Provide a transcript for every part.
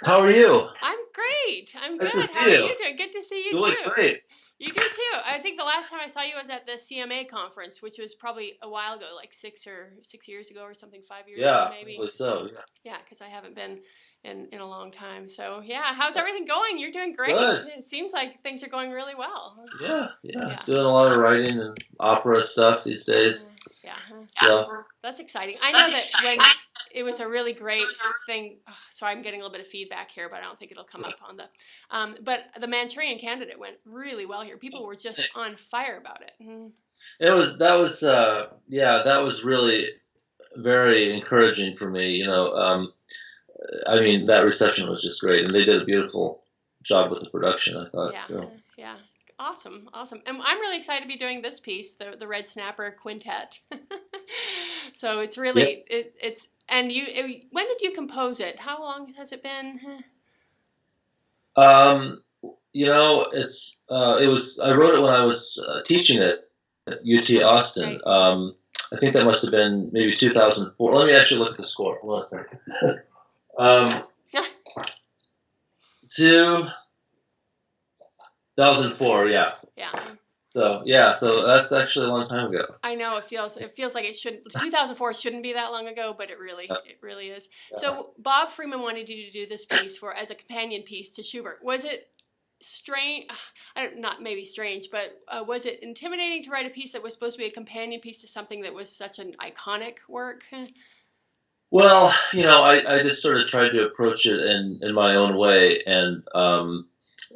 How are you? I'm great. I'm Nice to good. How see are you. you doing? Good to see you You look too. great. You do too. I think the last time I saw you was at the CMA conference, which was probably a while ago, like 6 years ago or something, 5 years ago Yeah, maybe. probably so. Yeah. Yeah, because I haven't been in a long time. So yeah, how's everything going? You're doing great. Good. It seems like things are going really well. Yeah, yeah. Yeah. Doing a lot of writing and opera stuff these days. Yeah. So, That's exciting. I know that when it was a really great thing. Oh, sorry, I'm getting a little bit of feedback here, but I don't think it'll come up on the. But the Manchurian Candidate went really well here. People were just on fire about it. yeah, that was really very encouraging for me. I mean, that reception was just great, and they did a beautiful job with the production, I thought. Yeah, So, yeah. Awesome, awesome. And I'm really excited to be doing this piece, the Red Snapper Quintet. So it's yeah. really it's and when did you compose it? How long has it been? Um, it was I wrote it when I was teaching at UT Austin. Right. I think that must have been maybe 2004. Let me actually look at the score. Hold on a second. Um, 2004, yeah. Yeah. So that's actually a long time ago. I know it feels like it should 2004 shouldn't be that long ago, but it really is. Yeah. So Bob Freeman wanted you to do this piece for as a companion piece to Schubert. Was it strange? Not maybe strange, but was it intimidating to write a piece that was supposed to be a companion piece to something that was such an iconic work? Well, I just sort of tried to approach it in my own way, and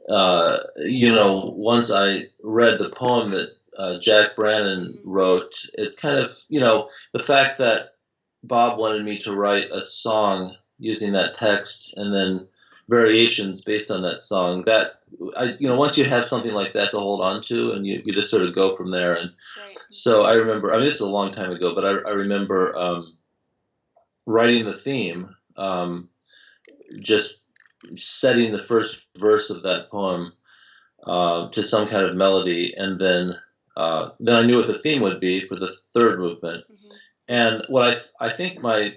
once I read the poem that Jack Brannon Mm-hmm. wrote, it kind of, the fact that Bob wanted me to write a song using that text and then variations based on that song, once you have something like that to hold on to, and you just sort of go from there. And Right. so I remember, I mean, this is a long time ago, but I remember writing the theme, just setting the first verse of that poem to some kind of melody, and then I knew what the theme would be for the third movement. Mm-hmm. And what I think my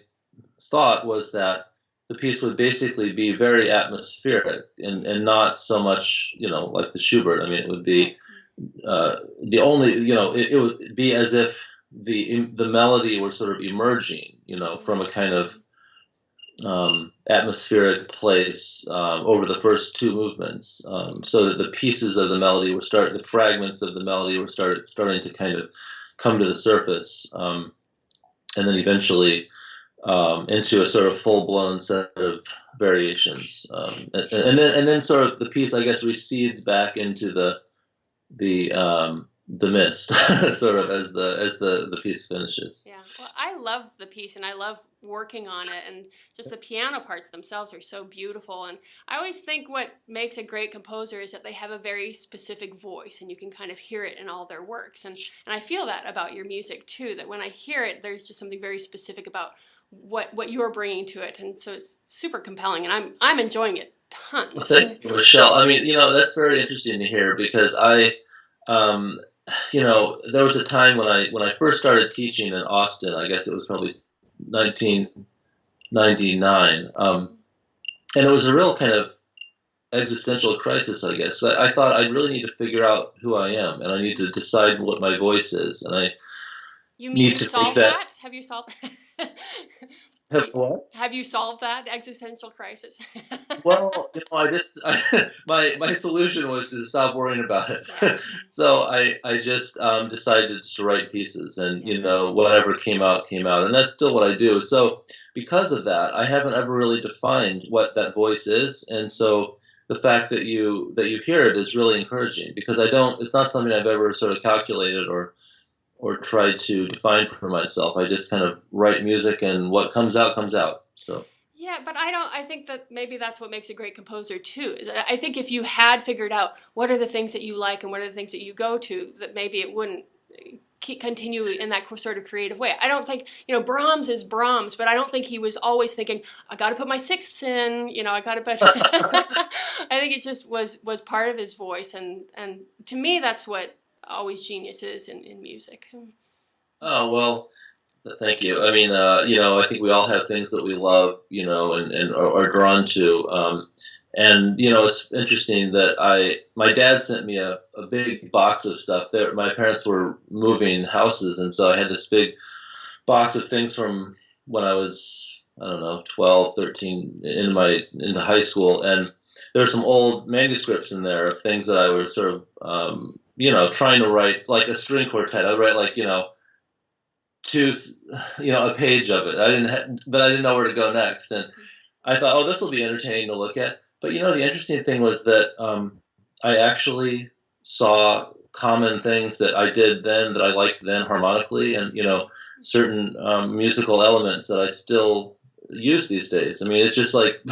thought was that the piece would basically be very atmospheric and not so much, like the Schubert. I mean, it would be Right. the only, it would be as if the melody were sort of emerging, Mm-hmm. from a kind of atmospheric place over the first two movements, so that the pieces of the melody the fragments of the melody were starting to kind of come to the surface, and then eventually into a sort of full blown set of variations, and then sort of the piece, I guess, recedes back into the mist, sort Yeah. of as the piece finishes. Yeah. Well, I love the piece and I love working on it, and just the piano parts themselves are so beautiful. And I always think what makes a great composer is that they have a very specific voice and you can kind of hear it in all their works. And I feel that about your music too, that when I hear it, there's just something very specific about what you're bringing to it. And so it's super compelling and I'm enjoying it Well, tons. thank you, Michelle. I mean, that's very interesting to hear because um, there was a time when I first started teaching in Austin. I guess it was probably 1999, and it was a real kind of existential crisis. I guess I thought I really need to figure out who I am, and I need to decide what my voice is, and I You mean need you've to make solved that. that? Have you solved Have what? Have you solved that existential crisis? Well, my solution was to stop worrying about it. Yeah. So I just decided to write pieces, and Yeah. whatever came out, and that's still what I do. So because of that, I haven't ever really defined what that voice is, and so the fact that you hear it is really encouraging because I don't. It's not something I've ever sort of calculated or tried to define for myself. I just kind of write music, and what comes out comes out. So. Yeah, but I think that maybe that's what makes a great composer too. I think if you had figured out what are the things that you like and what are the things that you go to, that maybe it wouldn't continue in that sort of creative way. I don't think, Brahms is Brahms, but I don't think he was always thinking, I got to put my sixths in, I got to put. I think it just was part of his voice, and to me, that's what always genius is in music. Oh well. Thank you. I mean, I think we all have things that we love, and are drawn to. And it's interesting that my dad sent me a big box of stuff. There, my parents were moving houses, and so I had this big box of things from when I was, I don't know, 12, 13, into high school, and there were some old manuscripts in there of things that I was sort of, trying to write, like a string quartet. I'd write like, choose, a page of it. But I didn't know where to go next, and I thought, oh, this will be entertaining to look at. But the interesting thing was that I actually saw common things that I did then that I liked then harmonically, and certain musical elements that I still use these days. I mean, it's just like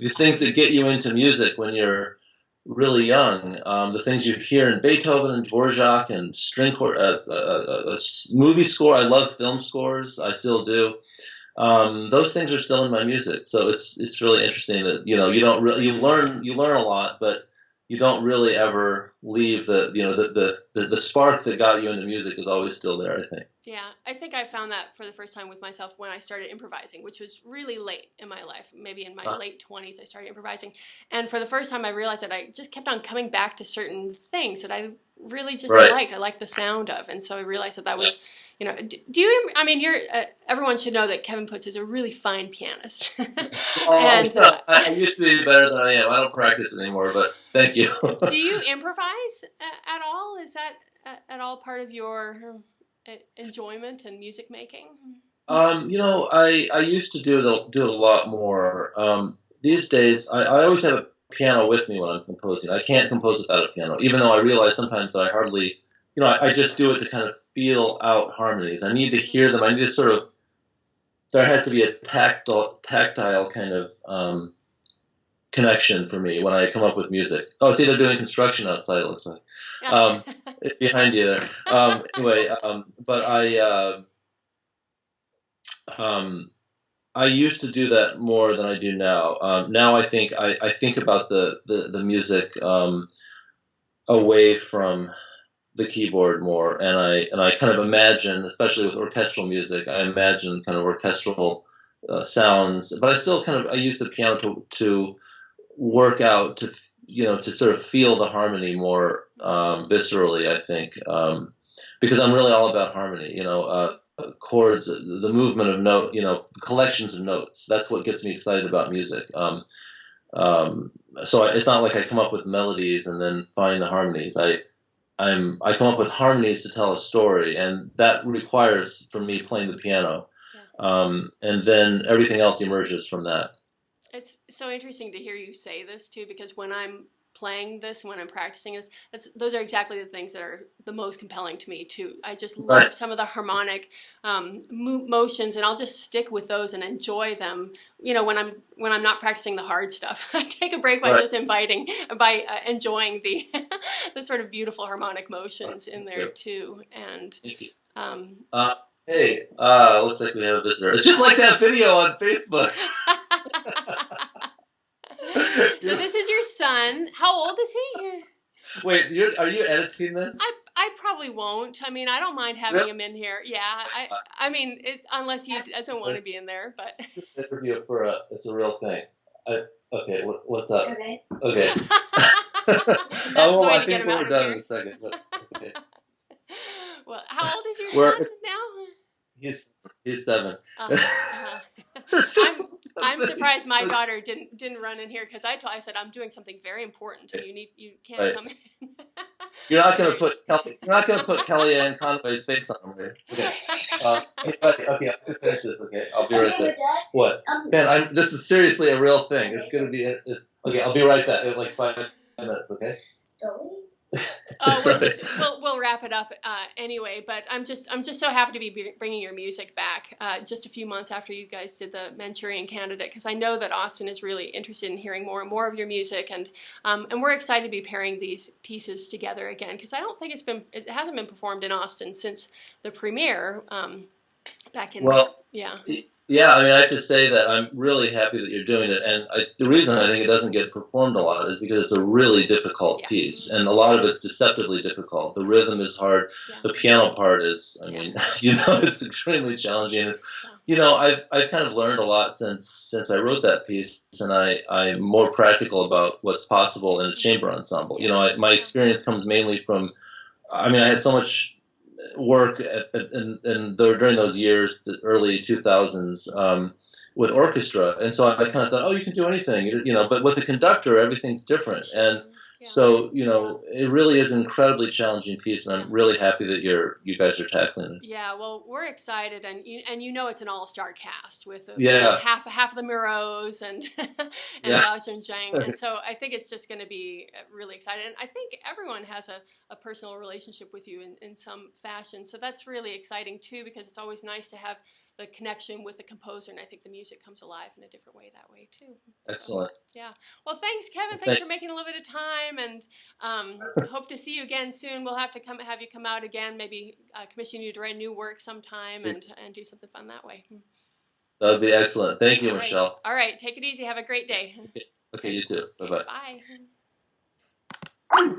these things that get you into music when you're really young. The things you hear in Beethoven and Dvorak and movie score. I love film scores. I still do. Those things are still in my music, so it's really interesting that you learn a lot, but you don't really ever leave the spark that got you into music is always still there, I think. Yeah, I think I found that for the first time with myself when I started improvising, which was really late in my life. Maybe in my late 20s I started improvising, and for the first time I realized that I just kept on coming back to certain things that I really just liked. I liked the sound of, and so I realized that was, do you? I mean, everyone should know that Kevin Putz is a really fine pianist. And I used to be better than I am. I don't practice anymore, but thank you. Do you improvise at all? Is that at all part of your enjoyment and music making? I used to do it a lot more. These days, I always have a piano with me when I'm composing. I can't compose without a piano, even though I realize sometimes that I hardly, I just do it to kind of feel out harmonies. I need to hear them. I need to sort of, there has to be a tactile kind of connection for me when I come up with music. Oh, see, they're doing construction outside, it looks like. Behind you there. Anyway, but I used to do that more than I do now. Now I think I think about the music away from the keyboard more, and I kind of imagine, especially with orchestral music, I imagine kind of orchestral sounds. But I still I use the piano to work out, to sort of feel the harmony more viscerally, I think, because I'm really all about harmony. Chords, the movement of note, collections of notes. That's what gets me excited about music. So it's not like I come up with melodies and then find the harmonies. I come up with harmonies to tell a story, and that requires from me playing the piano, and then everything else emerges from that. It's so interesting to hear you say this too, because when I'm playing this, when I'm practicing this, those are exactly the things that are the most compelling to me too. I just love some of the harmonic motions, and I'll just stick with those and enjoy them. When I'm not practicing the hard stuff, I take a break by just enjoying the the sort of beautiful harmonic motions in there too. And hey, looks like we have a visitor. It's just like that video on Facebook. So this is your son. How old is he? Wait, are you editing this? I probably won't. I mean, I don't mind having him in here. Yeah, I mean, unless he doesn't want to be in there, but. This interview it's a real thing. Okay, what's up? Okay. I think we're done in a second. But, okay. Well, how old is your son now? He's 7. I'm surprised my daughter didn't run in here, because I said I'm doing something very important and you can't come in. You're not going to put Kellyanne Conway's face on him, right? Okay. Okay, I'll finish this. Okay, I'll be right back. What? Ben, this is seriously a real thing. It's going to be. Okay, I'll be right back in like 5 minutes. Okay. We'll wrap it up anyway. But I'm just so happy to be bringing your music back just a few months after you guys did the Manchurian Candidate, because I know that Austin is really interested in hearing more and more of your music, and we're excited to be pairing these pieces together again, because I don't think it hasn't been performed in Austin since the premiere back in Yeah, I mean, I have to say that I'm really happy that you're doing it, and the reason I think it doesn't get performed a lot is because it's a really difficult Yeah. piece, and a lot of it's deceptively difficult. The rhythm is hard. Yeah. The piano part is, I Yeah. mean, it's extremely challenging. And, Yeah. I've kind of learned a lot since I wrote that piece, and I'm more practical about what's possible in a chamber ensemble. My experience comes mainly from, I mean, I had so much work during those years, the early 2000s, with orchestra, and so I kind of thought, oh, you can do anything, But with the conductor, everything's different, Sure. and Yeah. so it really is an incredibly challenging piece, and Yeah. I'm really happy that you guys are tackling it. Yeah, well, we're excited, and it's an all-star cast with Yeah, half of the Muros and yeah, Gao Zheng, and so I think it's just going to be really exciting. And I think everyone has a personal relationship with you in some fashion, so that's really exciting too, because it's always nice to have the connection with the composer, and I think the music comes alive in a different way that way too. excellent. Yeah. Well, thanks, Kevin. Thanks Thank, for making a little bit of time, and hope to see you again soon. We'll have to have you come out again, maybe commission you to write new work sometime, and do something fun that way. that would be excellent. Thank you, All right. Michelle. All right. Take it easy. Have a great day. Okay, you too. Bye bye. Bye.